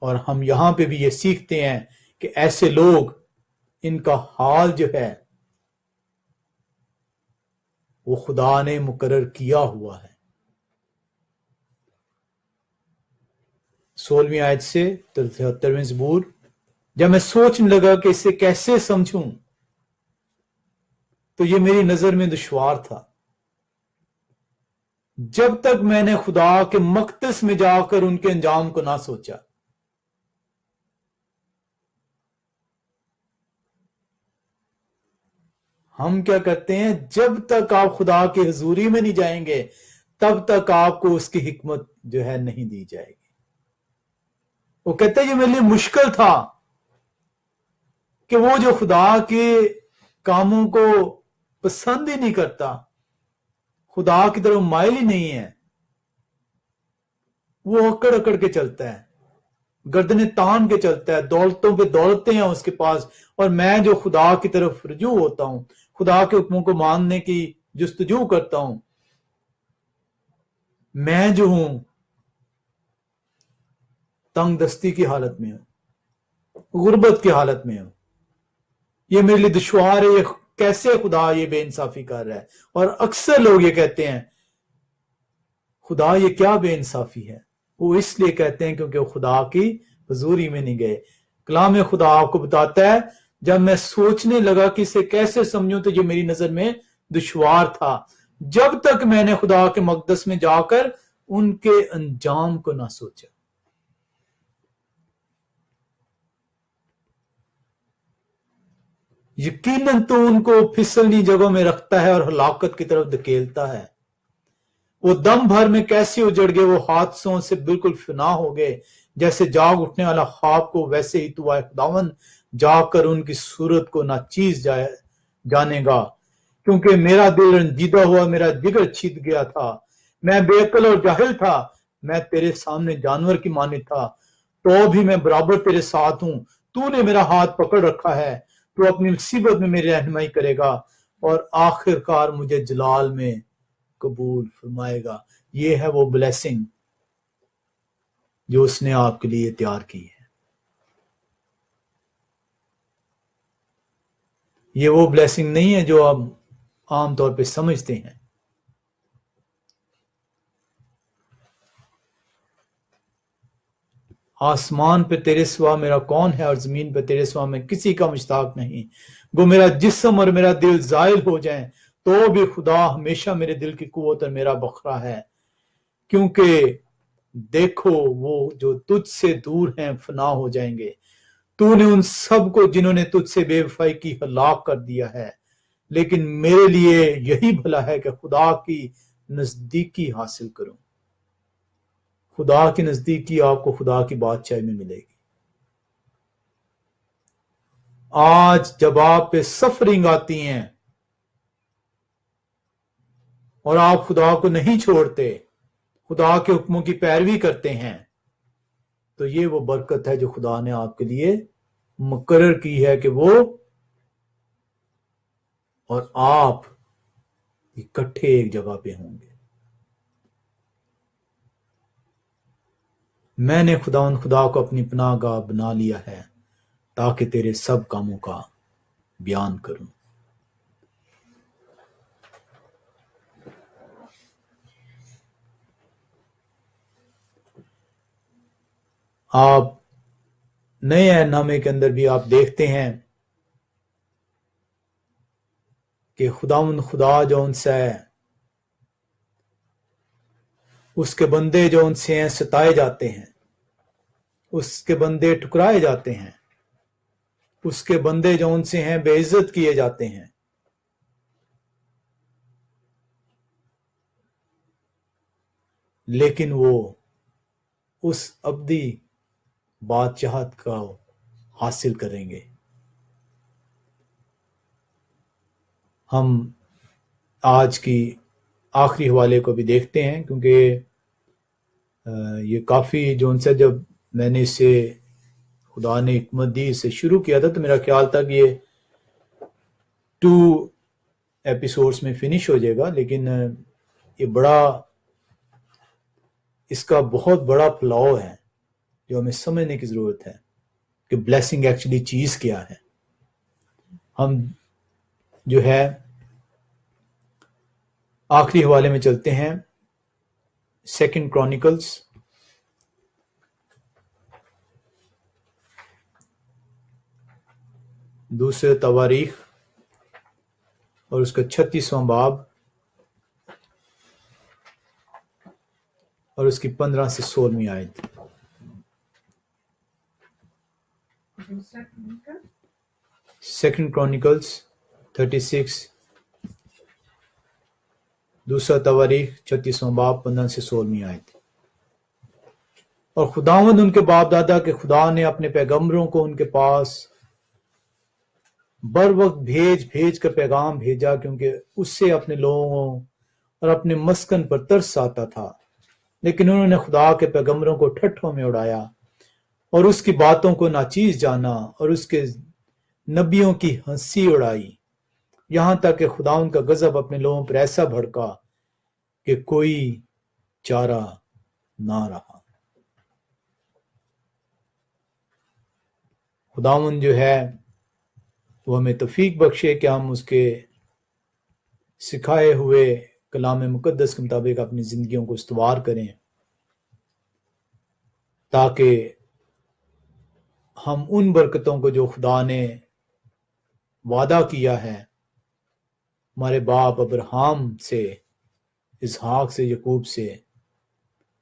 اور ہم یہاں پہ بھی یہ سیکھتے ہیں کہ ایسے لوگ، ان کا حال جو ہے وہ خدا نے مقرر کیا ہوا ہے۔ 16ویں آیت سے 73ویں زبور، جب میں سوچنے لگا کہ اسے کیسے سمجھوں تو یہ میری نظر میں دشوار تھا، جب تک میں نے خدا کے مقدس میں جا کر ان کے انجام کو نہ سوچا۔ ہم کیا کرتے ہیں؟ جب تک آپ خدا کی حضوری میں نہیں جائیں گے تب تک آپ کو اس کی حکمت جو ہے نہیں دی جائے گی۔ وہ کہتے ہیں یہ میرے لیے مشکل تھا کہ وہ جو خدا کے کاموں کو پسند ہی نہیں کرتا، خدا کی طرف مائل ہی نہیں ہے، وہ اکڑ اکڑ کے چلتا ہے، گردنیں تان کے چلتا ہے، دولتوں پہ دولتیں ہیں اس کے پاس، اور میں جو خدا کی طرف رجوع ہوتا ہوں، خدا کے حکموں کو ماننے کی جستجو کرتا ہوں، میں جو ہوں تنگ دستی کی حالت میں ہوں، غربت کی حالت میں ہوں۔ یہ میرے لیے دشوار ہے، یہ کیسے خدا یہ بے انصافی کر رہا ہے؟ اور اکثر لوگ یہ کہتے ہیں خدا یہ کیا بے انصافی ہے. وہ اس لیے کہتے ہیں کیونکہ وہ خدا کی حضوری میں نہیں گئے. کلام خدا آپ کو بتاتا ہے جب میں سوچنے لگا کہ اسے کیسے سمجھوں تو یہ میری نظر میں دشوار تھا جب تک میں نے خدا کے مقدس میں جا کر ان کے انجام کو نہ سوچا. یقیناً تو ان کو پھسلنی جگہوں میں رکھتا ہے اور ہلاکت کی طرف دھکیلتا ہے. وہ دم بھر میں کیسے اجڑ گئے، وہ حادثوں سے بالکل فنا ہو گئے. جیسے جاگ اٹھنے والا خواب کو ویسے ہی تو آئے خداوند جا کر ان کی صورت کو ناچیز جانے گا. کیونکہ میرا دل رنجیدہ ہوا، میرا جگر چھت گیا تھا، میں بے عقل اور جاہل تھا، میں تیرے سامنے جانور کی مانند تھا، تو بھی میں برابر تیرے ساتھ ہوں. تو نے میرا ہاتھ پکڑ رکھا ہے، تو اپنی مصیبت میں میری رہنمائی کرے گا اور آخر کار مجھے جلال میں قبول فرمائے گا. یہ ہے وہ بلیسنگ جو اس نے آپ کے لیے تیار کی ہے. یہ وہ بلیسنگ نہیں ہے جو آپ عام طور پہ سمجھتے ہیں. آسمان پہ تیرے سوا میرا کون ہے اور زمین پہ تیرے سوا میں کسی کا مشتاق نہیں. وہ میرا جسم اور میرا دل زائل ہو جائیں تو بھی خدا ہمیشہ میرے دل کی قوت اور میرا بکھرا ہے. کیونکہ دیکھو وہ جو تجھ سے دور ہیں فنا ہو جائیں گے. تو نے ان سب کو جنہوں نے تجھ سے بے وفائی کی ہلاک کر دیا ہے. لیکن میرے لیے یہی بھلا ہے کہ خدا کی نزدیکی حاصل کروں. خدا کی نزدیکی آپ کو خدا کی بادشاہی میں ملے گی. آج جب آپ پہ سفرنگ آتی ہیں اور آپ خدا کو نہیں چھوڑتے، خدا کے حکموں کی پیروی کرتے ہیں، تو یہ وہ برکت ہے جو خدا نے آپ کے لیے مقرر کی ہے کہ وہ اور آپ اکٹھے ایک جگہ پہ ہوں گے. میں نے خدا کو اپنی پناہ گاہ بنا لیا ہے تاکہ تیرے سب کاموں کا بیان کروں. آپ نئے نامے کے اندر بھی آپ دیکھتے ہیں کہ خدا جو ان سے ہے، اس کے بندے جو ان سے ہیں ستائے جاتے ہیں، اس کے بندے ٹکرائے جاتے ہیں، اس کے بندے جو ان سے ہیں بے عزت کیے جاتے ہیں. لیکن وہ اس ابدی بادشاہت کا حاصل کریں گے. ہم آج کی آخری حوالے کو بھی دیکھتے ہیں کیونکہ یہ کافی جو ان سے جب میں نے اسے خدا نے حکمت دی اسے شروع کیا تھا تو میرا خیال تھا کہ یہ 2 ایپیسوڈز میں فنش ہو جائے گا، لیکن یہ اس کا بہت بڑا پھیلاؤ ہے جو ہمیں سمجھنے کی ضرورت ہے کہ بلیسنگ ایکچولی چیز کیا ہے. ہم جو ہے آخری حوالے میں چلتے ہیں، 2 کرونیکلز دوسرے تواریخ اور اس کا 36واں باب اور اس کی 15 سے 16ویں آیت. سیکنڈ کرونیکلز 36، دوسرا تواریخ 36واں باب 15 سے 16ویں آیت. اور خداوند ان کے باپ دادا کے خدا نے اپنے پیغمبروں کو ان کے پاس بر وقت بھیج کر پیغام بھیجا، کیونکہ اس سے اپنے لوگوں اور اپنے مسکن پر ترس آتا تھا. لیکن انہوں نے خدا کے پیغمبروں کو ٹھٹھوں میں اڑایا اور اس کی باتوں کو ناچیز جانا اور اس کے نبیوں کی ہنسی اڑائی، یہاں تک کہ خدا ان کا غضب اپنے لوگوں پر ایسا بھڑکا کہ کوئی چارہ نہ رہا. خداوند جو ہے وہ ہمیں توفیق بخشے کہ ہم اس کے سکھائے ہوئے کلام مقدس کے مطابق اپنی زندگیوں کو استوار کریں، تاکہ ہم ان برکتوں کو جو خدا نے وعدہ کیا ہے ہمارے باپ ابراہیم سے، اسحاق سے، یعقوب سے،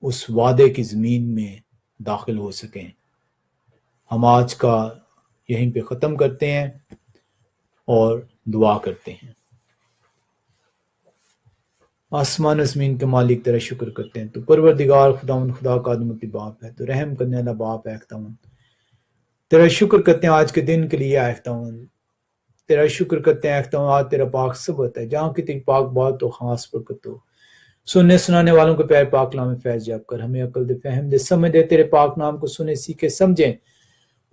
اس وعدے کی زمین میں داخل ہو سکیں۔ ہم آج کا یہیں پہ ختم کرتے ہیں اور دعا کرتے ہیں۔ آسمان و زمین کے مالک تیرا شکر کرتے ہیں، تو پروردگار خداوند خدا کا عظمتی باپ ہے، تو رحم کرنے والا باپ ہے خداوند۔ تیرا شکر کرتے ہیں آج کے دن کے لیے اے خداوند، تیرا شکر کرتے ہیں خداوند آج تیرا پاک سبت ہے جہاں کی تیری پاک بات و خاص برکت ہو۔ سننے سنانے والوں کو پیار پاک نام میں فیض یاب کر، ہمیں عقل دے، فہم دے، سمجھ دے، تیرے پاک نام کو سنے سیکھے سمجھیں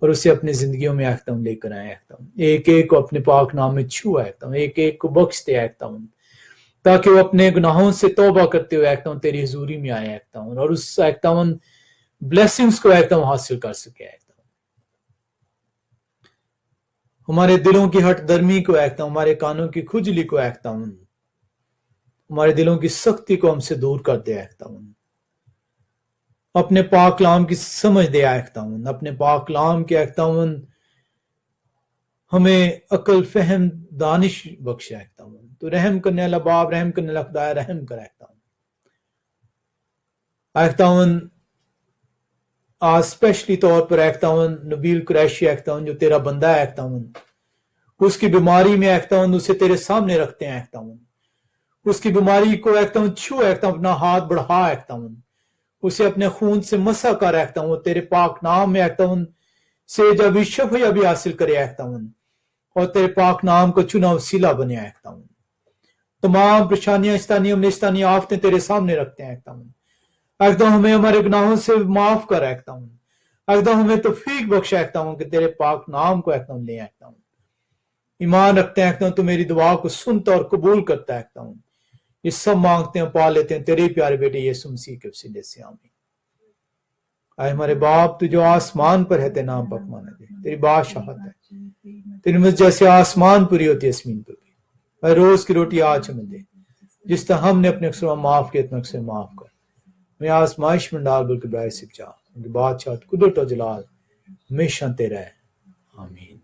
اور اسے اپنی زندگیوں میں اختم لے کر آئے اختم، ایک ایک کو اپنے پاک نام میں چھو اختم، ایک ایک کو بخش دے اختم، تاکہ وہ اپنے گناہوں سے توبہ کرتے ہوئے اختم تیری حضوری میں آئے اختم اور اس اختم بلیسنگز کو اختم حاصل کر سکے اختم، ہمارے دلوں کی ہٹ درمی کو اختم، ہمارے کانوں کی کھجلی کو اختم، ہمارے دلوں کی سختی کو ہم سے دور کر دے اختم، اپنے پاک کلام کی سمجھ دے اختم، اپنے پاک کلام کے اختم ہمیں عقل فہم دانش بخش اختم، تو رحم کرنے والا باپ، رحم کرنے والا خدا، رحم کر اختم آج اسپیشلی طور پر اختم نبیل قریشی اختم جو تیرا بندہ ہے اختم، اس کی بیماری میں اختم اسے تیرے سامنے رکھتے ہیں اختم، اس کی بیماری کو اختم چھو اختم، اپنا ہاتھ بڑھا اختم، اسے اپنے خون سے مسح کر اختم، وہ تیرے پاک نام میں اختم سے جب شفا بھی حاصل کرے اختم اور تیرے پاک نام کو چنا وسیلہ بنے اختم، تمام پریشانیاں استانیاں آفتیں تیرے سامنے رکھتے ہیں اختم ہمیں ہمارے گناہوں سے معاف کر اختم ہمیں توفیق بخش اختم کہ تیرے پاک نام کو اختم لے اختم، ایمان رکھتے ہیں اختم تو میری دعا کو سنتا اور قبول کرتا ہے اختم، یہ سب مانگتے ہیں پا لیتے ہیں تیرے پیارے بیٹے یسوع مسیح کے وسیلے سے آمین۔ اے ہمارے باپ تو جو آسمان پر ہے تیرے نام پاک مانا دے، تیری بادشاہت ہے، تیری مرضی جیسے آسمان پوری ہوتی ہے زمین پر بھی، اے روز کی روٹی آج ہمیں دے، جس طرح ہم نے اپنے اکثر معاف کیا اتنا اکثر معاف کر، میں آزمائش میں ڈال بلکہ برائے سے بچا، کیونکہ بادشاہت قدرت و جلال ہمیشہ تیرا ہے، آمین۔